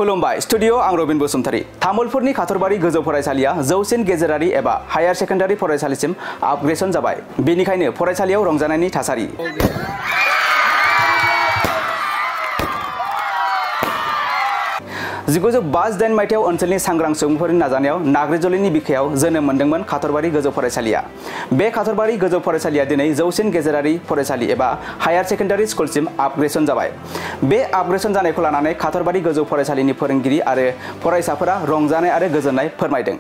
खुलुमबाय स्टुडियो आं रबिन बसुमतारी तामुलपुरनि खाथरबारि गोजौ फरायसालिया जौसिन गेजेरारि एबा हायार सेकेन्डारि फरायसालिसिम आपग्रेसन जाबाय बेनिखायनो फरायसालियाव रंजानायनि थासारि 1958 मायथाइयाव ओनसोलनि सांग्रां सुबुंफोरनि नाजानायाव नाग्रिजुलिनि बिखायाव जोनोम मोनदोंमोन खाथरबारि गोजौ फरायसालिया बे खाथरबारि गोजौ फरायसालिया दिनै जौसिन गेजेरारि फरायसालि एबा हायार सेकेन्डारि स्कुलसिम आपग्रेसन जाबाय बे आपग्रेसन जानायखौ लानानै खाथरबारि गोजौ फरायसालिनि फोरोंगिरि आरो फरायसाफोरा रंजानाय आरो गोजोननाय फोरमायदों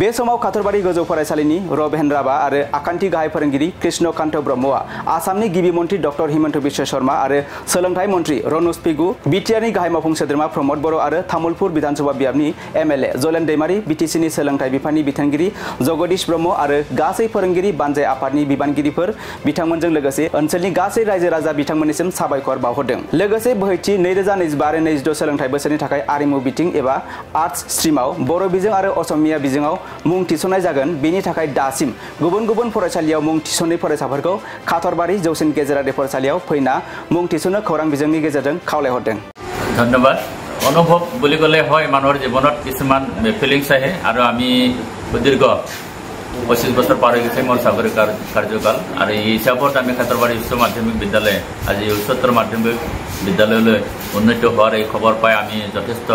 बे समाव खाथरबारि गोजौ फरायसालिनि रबेन्द्र राभा आरो आखान्थि गाहाय फोरोंगिरि कृष्णकान्त ब्रह्मआ आसामनि गिबि मन्त्रि डक्टर हिमन्त बिश्व शर्मा आरो सोलोंथाइ मन्त्रि रनज पेगु बिटिआरनि गाहाय मावफुं सोद्रोमा प्रमद बर' आरो तामुलपुर विधानसभा बियाबनि एमएलए जलेन दैमारी बिटिसिनि सोलोंथाइ बिफाननि बिथोनगिरि जगदीश ब्रह्म आरो गासै फोरोंगिरि बानजाय आफादनि बिबानगिरिफोर बिथांमोनजों लोगोसे ओनसोलनि गासै रायजो राजा बिथांमोननिसिम साबायखर बावहरदों लोगोसे बोहैथि 2025 आरो 2026 सोलोंथाइ बोसोरनि थाखाय आरिमु बिथिं एबा आर्ट्स स्ट्रीमाव बर' बिजों आरो असमिया बिजोङाव मुं थिसननाय जागोन बेनि थाखाय दासिम गुबुन गुबुन फरायसालियाव मुं थिसन्नाय फरायसाफोरखौ खाथरबारि जौसिन गेजेरारि फरायसालियाव फैना मुं थिसन्नो खौरां बिजोंनि गेजेरजों खावलायहरदों धन्यवाद अनुभव বুলি ক'লে হয় মানুহৰ জীৱনত কিছুমান ফিলিংছ আহে আৰু আমি দীৰ্ঘ 25 বছৰ পাৰ হৈ গৈছে মোৰ চাকৰি কাৰ্যকাল আৰু এই হিচাপত আমি খাতৰবাৰী উচ্চ মাধ্যমিক বিদ্যালয় আজি উচ্চতৰ মাধ্যমিক বিদ্যালয়লৈ উন্নীত হোৱাৰ এই খবৰ পাই আমি যথেষ্ট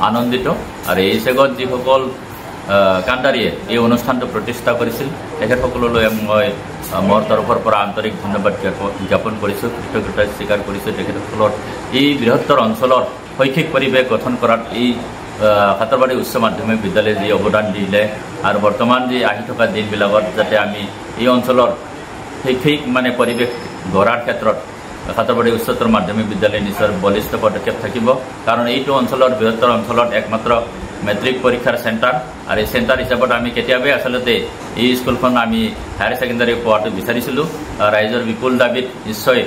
আনন্দিত আৰু এই হিচাপত যিসকল কাণ্ডাৰীয়ে এই অনুষ্ঠানটো প্ৰতিষ্ঠা কৰিছিল তেখেতসকললৈ মই মোৰ তৰফৰ পৰা আন্তৰিক ধন্যবাদ জ্ঞাপন কৰিছোঁ কৃতজ্ঞতা স্বীকাৰ কৰিছোঁ তেখেতসকলৰ এই বৃহত্তৰ অঞ্চলৰ শৈক্ষিক পৰিৱেশ গঠন কৰাত এই খাতৰবাৰী উচ্চ মাধ্যমিক বিদ্যালয়ে যি অৱদান দিলে আৰু বৰ্তমান যি আহি থকা দিনবিলাকত যাতে আমি এই অঞ্চলৰ শৈক্ষিক মানে পৰিৱেশ গঢ়াৰ ক্ষেত্ৰত খাতৰবাৰী উচ্চতৰ মাধ্যমিক বিদ্যালয়ে নিজৰ বলিষ্ঠ পদক্ষেপ থাকিব কাৰণ এইটো অঞ্চলৰ বৃহত্তৰ অঞ্চলত একমাত্ৰ মেট্ৰিক পৰীক্ষাৰ চেণ্টাৰ আৰু এই চেণ্টাৰ হিচাপত আমি কেতিয়াবাই আচলতে এই স্কুলখন আমি হায়াৰ ছেকেণ্ডাৰী পোৱাটো বিচাৰিছিলোঁ ৰাইজৰ বিপুল দাবীত নিশ্চয়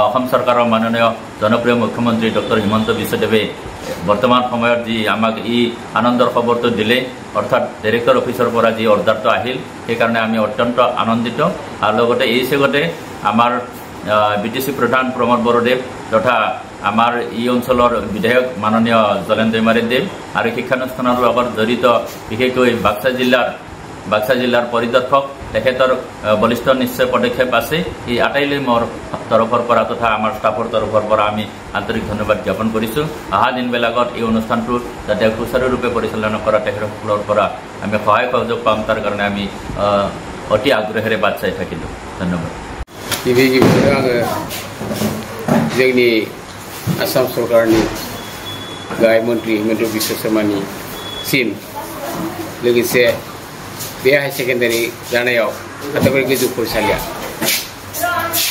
অসম চৰকাৰৰ মাননীয় জনপ্ৰিয় মুখ্যমন্ত্ৰী ডক্টৰ হিমন্ত বিশ্ব দেৱে বৰ্তমান সময়ত যি আমাক এই আনন্দৰ খবৰটো দিলে অৰ্থাৎ ডাইৰেক্টৰ অফিচৰ পৰা যি অৰ্ডাৰটো আহিল সেইকাৰণে আমি অত্যন্ত আনন্দিত আৰু লগতে এই চেগতে আমাৰ বিটিসি প্ৰধান প্ৰমদ বৰদেৱ তথা আমাৰ এই অঞ্চলৰ বিধায়ক মাননীয় জলেন दैमारी দেৱ আৰু শিক্ষানুষ্ঠানৰ লগত জড়িত বিশেষকৈ বাক্সা জিলাৰ পৰিদৰ্শক তেখেতৰ বলিষ্ঠ নিশ্চয় পদক্ষেপ আছে এই আটাইলৈ মোৰ তৰফৰ পৰা তথা আমাৰ ষ্টাফৰ তৰফৰ পৰা আমি আন্তৰিক ধন্যবাদ জ্ঞাপন কৰিছোঁ অহা দিনবিলাকত এই অনুষ্ঠানটো যাতে সুচাৰুৰূপে পৰিচালনা কৰা তেখেতসকলৰ পৰা আমি সহায় সহযোগ পাম তাৰ কাৰণে আমি অতি আগ্ৰহেৰে বাট চাই থাকিলোঁ ধন্যবাদ गिबियावनो आङो जोंनि आसाम सरकारनि गाहाय मन्त्रि हिमन्त बिश्व शर्मानिसिम लोगोसे बे हाई सेकेन्डारि जानायाव खाथरबारि गोजौ फरायसालिया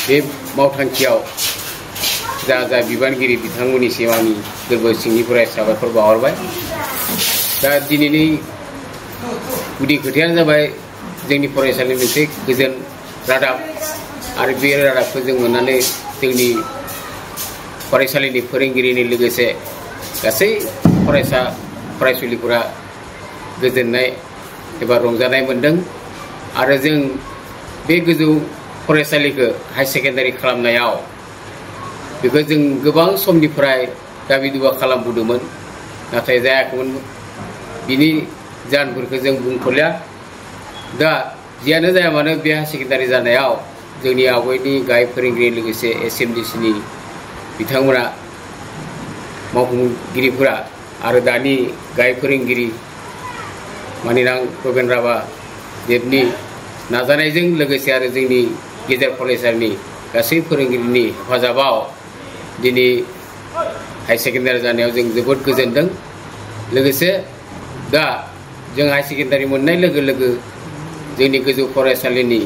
बे मावथांखियाव जा बिबानगिरि बिथांमोननिसिम आंनि गोरबो सिंनिफ्राय साबायखर बावहरबाय दा दिनैनि गुदि खोथायानो जाबाय जोंनि फरायसालिनि मोनसे गोजोन रादाब आरो बे रादाबखौ जों मोननानै जोंनि फरायसालिनि फोरोंगिरिनि लोगोसे गासै फरायसा फरायसुलिफोरा गोजोननाय एबा रंजानाय मोन्दों आरो जों बे गोजौ फरायसालिखौ हाई सेकेन्डारि खालामनायाव बेखौ जों गोबां समनिफ्राय दाबि दुबा खालामबोदोंमोन नाथाय जायाखैमोन बिनि जाहोनफोरखौ जों बुंथ'लिया दा जियानो जाया मानो बे हाई सेकेन्डारि जानायाव जोंनि आवगायनि गाहाय फोरोंगिरि लोगोसे एसएमडिसिनि बिथांमोना मावफुंगिरिफोरा आरो दानि गाहाय फोरोंगिरि मानिनां रबेन्द्र राभा देबनि नाजानायजों लोगोसे आरो जोंनि गेजेर फरायसालिनि गासै फोरोंगिरिनि हेफाजाबाव दिनै हाई सेकेन्डारि जानायाव जों जोबोद गोजोनदों लोगोसे दा जों हाई सेकेन्डारि मोननाय लोगो लोगो जोंनि गोजौ फरायसालिनि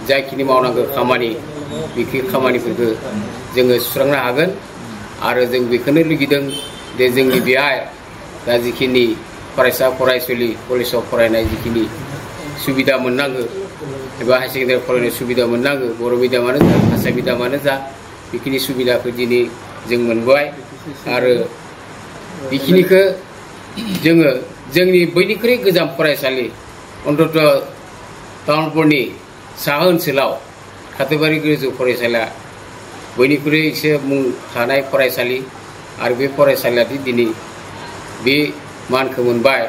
जाखिनि मावनांगौ खामानि बेखि खामानिफोरखौ जोङो सुस्रांनो हागोन आरो जों बेखौनो लुगैदों जे जोंनि बेहाय दा जिखिनि फरायसा फरायसुलि कलेजाव फरायनाय जिखिनि सुबिदा मोननांगौ एबा हाई सेकेन्डारि फरायनाय सुबिदा मोननांगौ बर' मिडियामानो जा भाषा मिडियामानो जा बेखिनि सुबिदाखौ दिनै जों मोनबाय आरो बेखिनिखौ जोङो जोंनि बयनिख्रुइ गोजाम फरायसालि अन्तत तामुलपुरनि साहा ओनसोलाव खाथरबारि गोजौ फरायसालिया बयनिख्रुइ एसे मुं थानाय फरायसालि आरो बे फरायसालिया दिनै बे मानखौ मोनबाय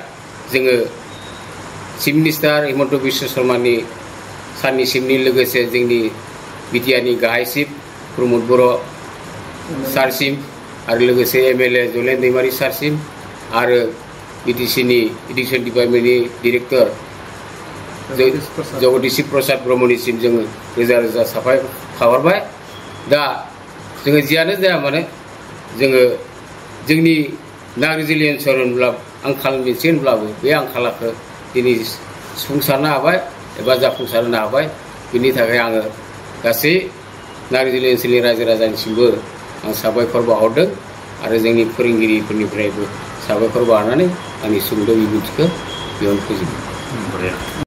जोङो चिफ मिनिस्टार हिमन्त बिश्व शर्मानि साननिसिमनि लोगोसे जोंनि बिटिआरनि गाहाय चिफ प्रमद बर' सारसिम आरो लोगोसे एमएलए जलेन दैमारि सारसिम आरो बिटिसिनि एडुकेसन डिपार्टमेन्टनि डिरेक्टर जगदीश प्रसाद ब्रह्मनिसिम जोङो रोजा रोजा साबायखर खावहरबाय। दा जोङो जियानो जाया मानो जोङो जोंनि नाग्रिजुलि ओनसोल होनब्ला आंखाल मोनसे होनब्लाबो बे आंखालखौ दिनै सुफुंसारनो हाबाय एबा जाफुंसारनो हाबाय। बिनि थाखाय आङो गासै नाग्रिजुलि ओनसोलनि रायजो राजानिसिमबो आं साबायखर बावहरदों आरो जोंनि फोरोंगिरिफोरनिफ्रायबो साबायखर बावनानै आंनि सुंद' बिबुंथिखौ बेयावनो फोजोबो।